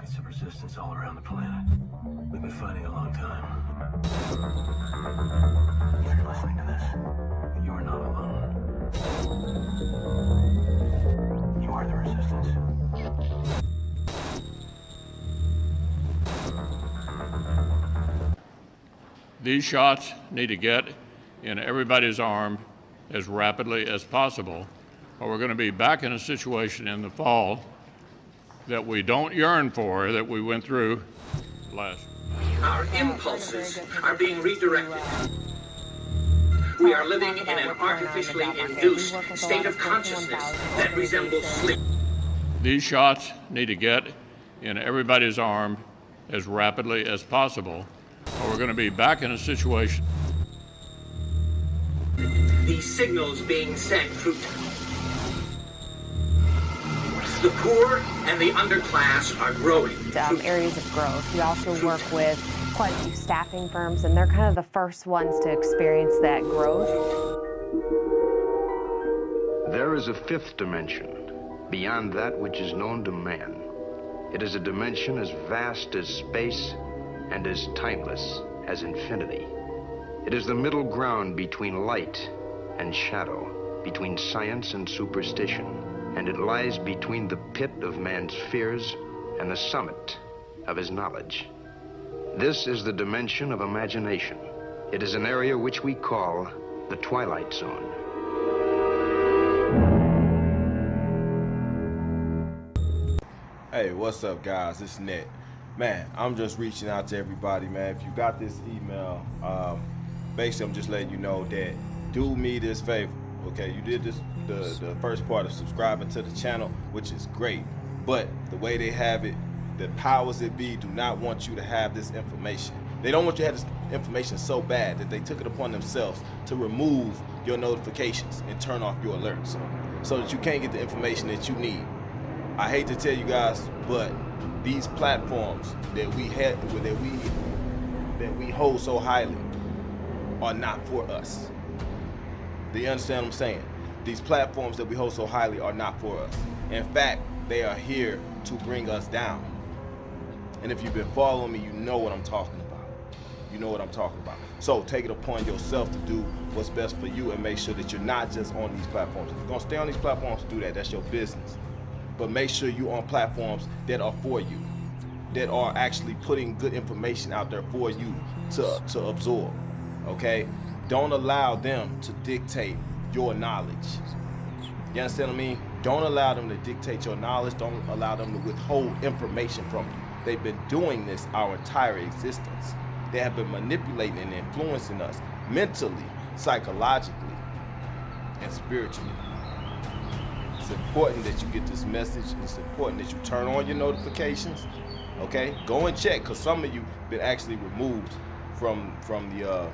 pockets of resistance all around the planet. We've been fighting a long time. If you're listening to this, you are not alone. You are the resistance. These shots need to get in everybody's arm as rapidly as possible, or we're going to be back in a situation in the fall that we don't yearn for, that we went through last. Our impulses are being redirected. We are living in an artificially induced state of consciousness that resembles sleep. These shots need to get in everybody's arm as rapidly as possible, or we're going to be back in a situation. These signals being sent through the poor and the underclass are growing. Areas of growth. We also work with quite a few staffing firms, and they're kind of the first ones to experience that growth. There is a fifth dimension, beyond that which is known to man. It is a dimension as vast as space and as timeless as infinity. It is the middle ground between light and shadow, between science and superstition, and it lies between the pit of man's fears and the summit of his knowledge. This is the dimension of imagination. It is an area which we call the Twilight Zone. Hey, what's up, guys? It's Ned. Man, I'm just reaching out to everybody, man. If you got this email, basically I'm just letting you know that do me this favor, okay? You did this, the first part of subscribing to the channel, which is great, but the way they have it, the powers that be do not want you to have this information. They don't want you to have this information so bad that they took it upon themselves to remove your notifications and turn off your alerts so that you can't get the information that you need. I hate to tell you guys, but these platforms that we hold so highly are not for us. Do you understand what I'm saying? These platforms that we hold so highly are not for us. In fact, they are here to bring us down. And if you've been following me, you know what I'm talking about. You know what I'm talking about. So take it upon yourself to do what's best for you and make sure that you're not just on these platforms. If you're gonna stay on these platforms, do that. That's your business. But make sure you're on platforms that are for you, that are actually putting good information out there for you to absorb, okay? Don't allow them to dictate your knowledge. You understand what I mean? Don't allow them to dictate your knowledge. Don't allow them to withhold information from you. They've been doing this our entire existence. They have been manipulating and influencing us mentally, psychologically, and spiritually. It's important that you get this message. It's important that you turn on your notifications, okay? Go and check, because some of you been actually removed from the,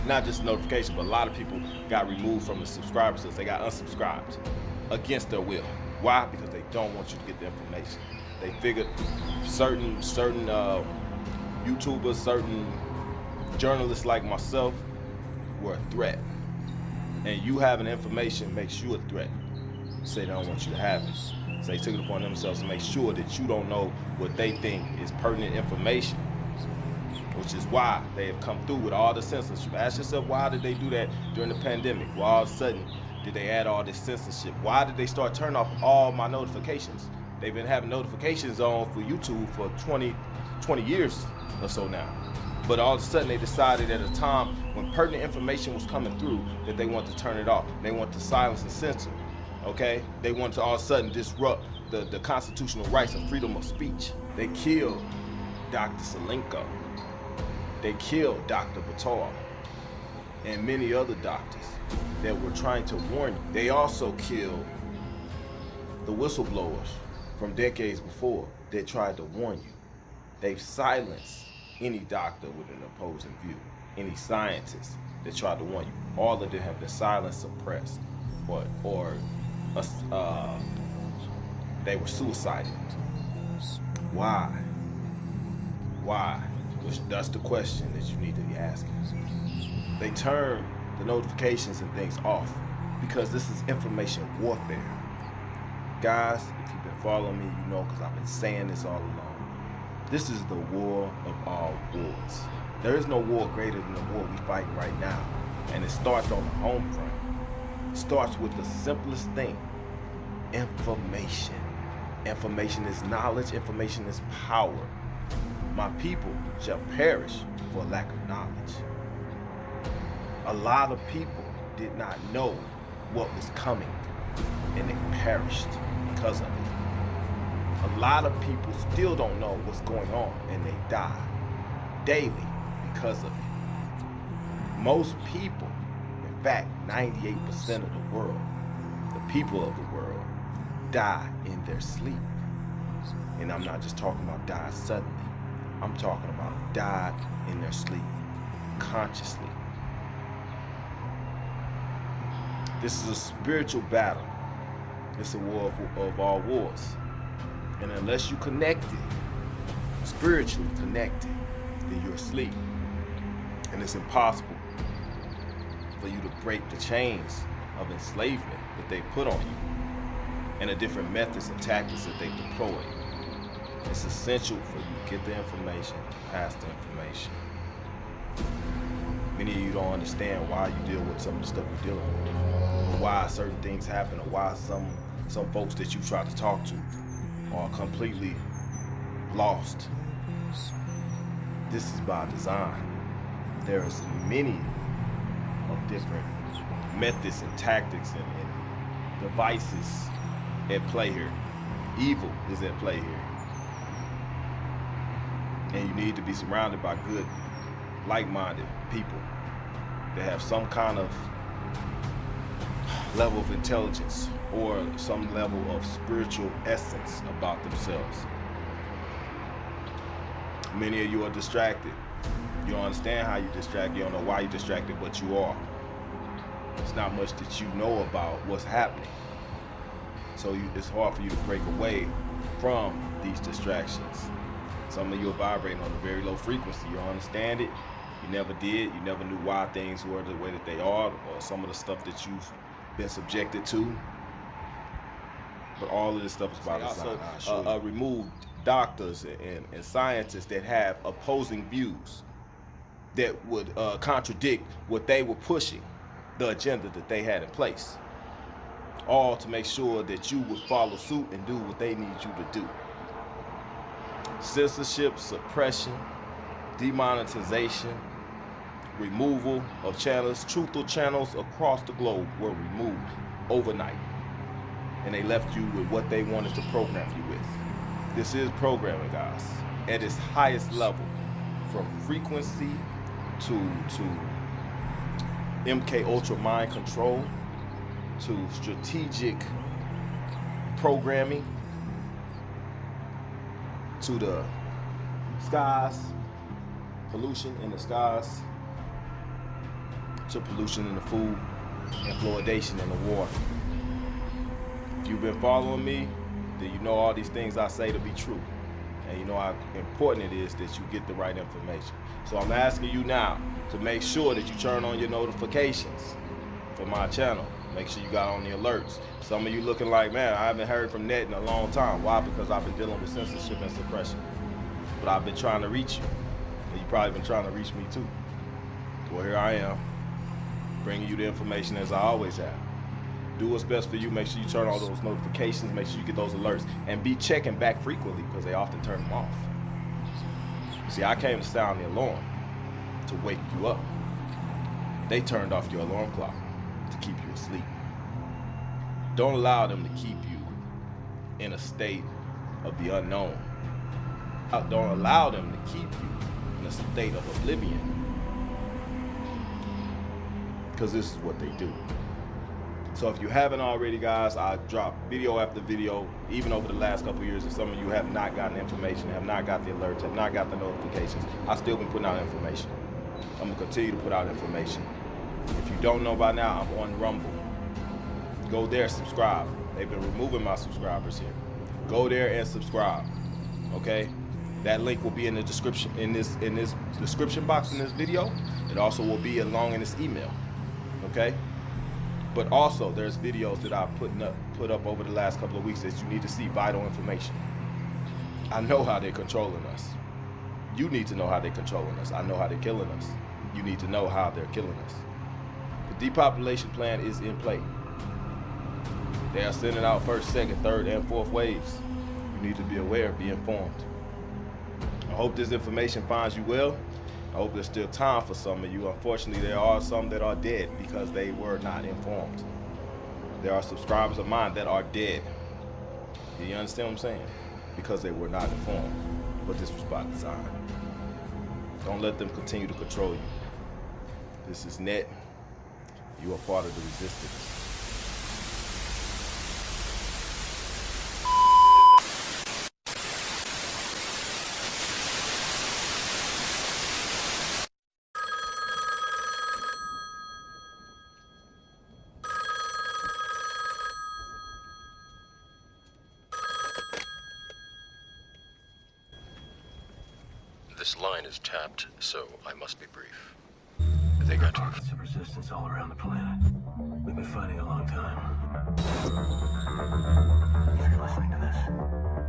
not just notification, but a lot of people got removed from the subscribers list. They got unsubscribed against their will. Why? Because they don't want you to get the information. They figured certain YouTubers, certain journalists like myself were a threat. And you having information makes you a threat. Say they don't want you to have it. So they took it upon themselves to make sure that you don't know what they think is pertinent information, which is why they have come through with all the censorship. Ask yourself, why did they do that during the pandemic? Why all of a sudden did they add all this censorship? Why did they start turning off all my notifications? They've been having notifications on for YouTube for 20 years or so now. But all of a sudden they decided at a time when pertinent information was coming through that they wanted to turn it off. They want to silence and censor, okay? They want to all of a sudden disrupt the constitutional rights and freedom of speech. They killed Dr. Selenko. They killed Dr. Batar and many other doctors that were trying to warn you. They also killed the whistleblowers from decades before that tried to warn you. They've silenced any doctor with an opposing view, any scientist that tried to warn you. All of them have been silenced, suppressed, or they were suicided. Why? Why? That's the question that you need to be asking. They turn the notifications and things off because this is information warfare. Guys, if you've been following me, you know, because I've been saying this all along. This is the war of all wars. There is no war greater than the war we fight right now. And it starts on the home front. It starts with the simplest thing: information. Information is knowledge. Information is power. My people shall perish for lack of knowledge. A lot of people did not know what was coming, and they perished because of it. A lot of people still don't know what's going on, and they die daily because of it. Most people, in fact, 98% of the world, the people of the world, die in their sleep. And I'm not just talking about die suddenly. I'm talking about die in their sleep, consciously. This is a spiritual battle. It's a war of all wars. And unless you connected, spiritually connected, then you're asleep. And it's impossible for you to break the chains of enslavement that they put on you and the different methods and tactics that they deploy. It's essential for you to get the information, pass the information. Many of you don't understand why you deal with some of the stuff you're dealing with, or why certain things happen, or why some folks that you try to talk to are completely lost. This is by design. There's many of different methods and tactics and devices at play here. Evil is at play here. And you need to be surrounded by good, like-minded people that have some kind of level of intelligence or some level of spiritual essence about themselves. Many of you are distracted. You don't understand how you're distracted. You don't know why you're distracted, but you are. It's not much that you know about what's happening. So it's hard for you to break away from these distractions. Some of you are vibrating on a very low frequency. You don't understand it. You never did. You never knew why things were the way that they are, or some of the stuff that you've been subjected to. But all of this stuff is by design. Also, remove doctors and scientists that have opposing views that would contradict what they were pushing, the agenda that they had in place. All to make sure that you would follow suit and do what they need you to do. Censorship, suppression, demonetization, removal of channels, truthful channels across the globe were removed overnight. And they left you with what they wanted to program you with. This is programming, guys, at its highest level, from frequency to MK Ultra mind control, to strategic programming, to the skies, pollution in the skies, to pollution in the food, and fluoridation in the water. If you've been following me, then you know all these things I say to be true. And you know how important it is that you get the right information. So I'm asking you now to make sure that you turn on your notifications for my channel. Make sure you got on the alerts. Some of you looking like, man, I haven't heard from Ned in a long time. Why? Because I've been dealing with censorship and suppression. But I've been trying to reach you. And you've probably been trying to reach me too. Well, here I am, bringing you the information as I always have. Do what's best for you. Make sure you turn all those notifications. Make sure you get those alerts. And be checking back frequently, because they often turn them off. See, I came to sound the alarm to wake you up. They turned off your alarm clock to keep you asleep. Don't allow them to keep you in a state of the unknown. Don't allow them to keep you in a state of oblivion, because this is what they do. So if you haven't already, guys, I drop video after video, even over the last couple of years. If some of you have not gotten information, have not got the alerts, have not got the notifications, I've still been putting out information. I'm gonna continue to put out information. If you don't know by now, I'm on Rumble. Go there, subscribe. They've been removing my subscribers here. Go there and subscribe. Okay? That link will be in the description, in this description box in this video. It also will be along in this email. Okay? But also there's videos that I've put up over the last couple of weeks that you need to see vital information. I know how they're controlling us. You need to know how they're controlling us. I know how they're killing us. You need to know how they're killing us. The depopulation plan is in play. They are sending out first, second, third, and fourth waves. You need to be aware, be informed. I hope this information finds you well. I hope there's still time for some of you. Unfortunately, there are some that are dead because they were not informed. There are subscribers of mine that are dead. Do you understand what I'm saying? Because they were not informed. But this was by design. Don't let them continue to control you. This is Net. You are part of the resistance. This line is tapped, so I must be brief. They got targets of resistance all around the planet. We've been fighting a long time. You're listening to this?